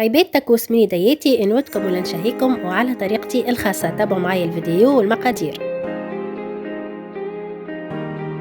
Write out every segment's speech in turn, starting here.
عباد تكوس من يدياتي نودكم ولنشهيكم وعلى طريقتي الخاصة. تابعوا معايا الفيديو والمقادير.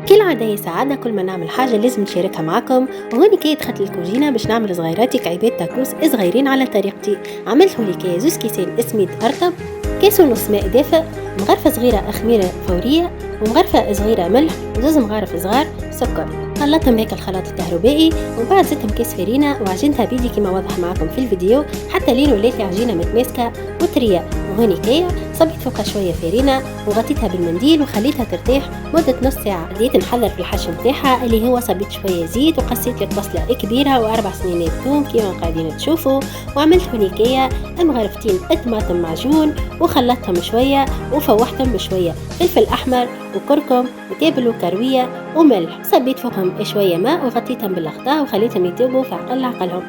كل عادة يا سعادة، كل ما نعمل حاجة لازم نشاركها معكم. وهوني كي دخلت الكوجينة باش نعمل صغيراتك عباد تاكوس صغيرين على طريقتي. عملت هوني كي زوز كيسين اسميد أرطب، كيس ونص ماء دافئ، مغرفة صغيرة خميرة فورية، ومغرفة صغيرة ملح، وزوز مغارف صغار سكر. خلطتهم هيك الخلاط الكهربائي، وبعد زدتهم كيس فرينة وعجنتها بيدي كما واضح معكم في الفيديو حتى لين ولات لي عجينة متماسكة وطرية. وهوني كي صبيت فوقها شوية فرينة وغطيتها بالمنديل وخليتها ترتاح مدة نص ساعة. بديت نحضر في الحشو نتاعها اللي هو صبيت شوية زيت وقصيت لك بصلة كبيرة وأربع سنينات ثوم كيما قاعدين تشوفوا. وعملت هوني كي مغرفتين طماطم معجون وخلطتهم شوية وفوحتهم بشوية فلفل أحمر وكركم وتابل وكروية وملح. صبيت فوقهم شوية ماء وغطيتهم بالغطاء وخليتهم يطيبوا في عقل عقلهم.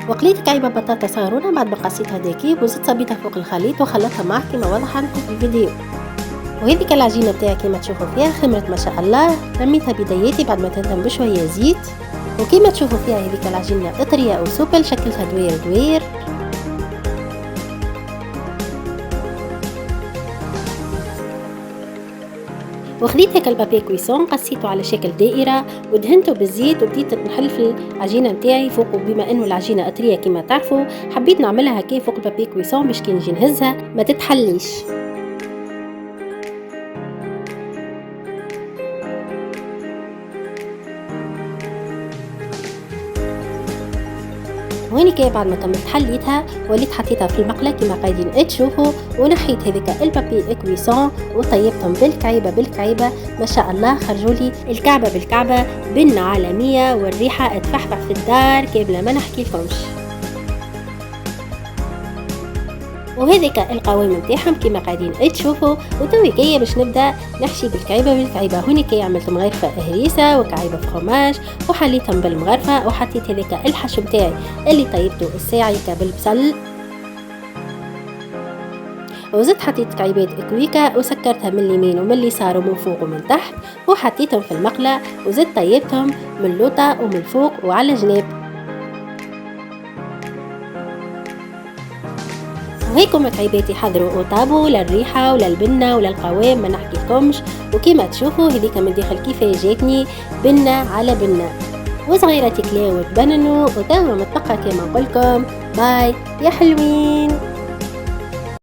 وقليت كعيبة بطاطا صغرونة بعد ما قصيتها داكيب وزدت صبيتها فوق الخليط وخلطها معك كما واضح عندكم في الفيديو. وهذيك العجينة بتاعي كما تشوفوا فيها خمرت ما شاء الله. رميتها بداياتي بعد ما تندم بشوية زيت، وكما تشوفوا فيها هذيك العجينة طرية وسوبل، شكلتها دوير دوير. وخديت هيك البابي كويسون قصيته على شكل دائرة ودهنته بالزيت وبديت نحل في العجينة نتاعي فوق. بما انه العجينة طرية كما تعرفوا حبيت نعملها هكا فوق البابي كويسون باش كي نجي نهزها ما تتحليش. وهني كي بعد ما كملت حليتها وليت حطيتها في المقلة كما قاعدين تشوفوا، ونحيت هذيك البابي كويسون وطيبتهم بالكعيبة ما شاء الله. خرجوا لي الكعبة بالكعبة بنة عالمية والريحة تفحفح في الدار كاملة ما نحكي لكمش. وهذيك القوام نتاعهم كما قاعدين تشوفوا. وتوي جايه باش نبدا نحشي بالكعيبه. هوني كي عملت مغرفه هريسه وكعيبه فخوماج وحليتهم بالمغرفه، وحطيت هذاك الحشو نتاعي اللي طيبته الساعه بالبصل، وزدت حطيت كعيبات كويكه وسكرتها من اليمين ومن اليسار ومن فوق ومن تحت، وحطيتهم في المقله وزدت طيبتهم من اللوطه ومن فوق وعلى جناب. وهيكم كعيباتي حضروا وطابوا للريحة وللبنة وللقوام ما نحكي لكمش. وكما تشوفوا هذيك من داخل كيف جاتني بنة على بنة. وصغيرتي كلاو تبننوا وتوا متبقى كما نقولكم باي يا حلوين.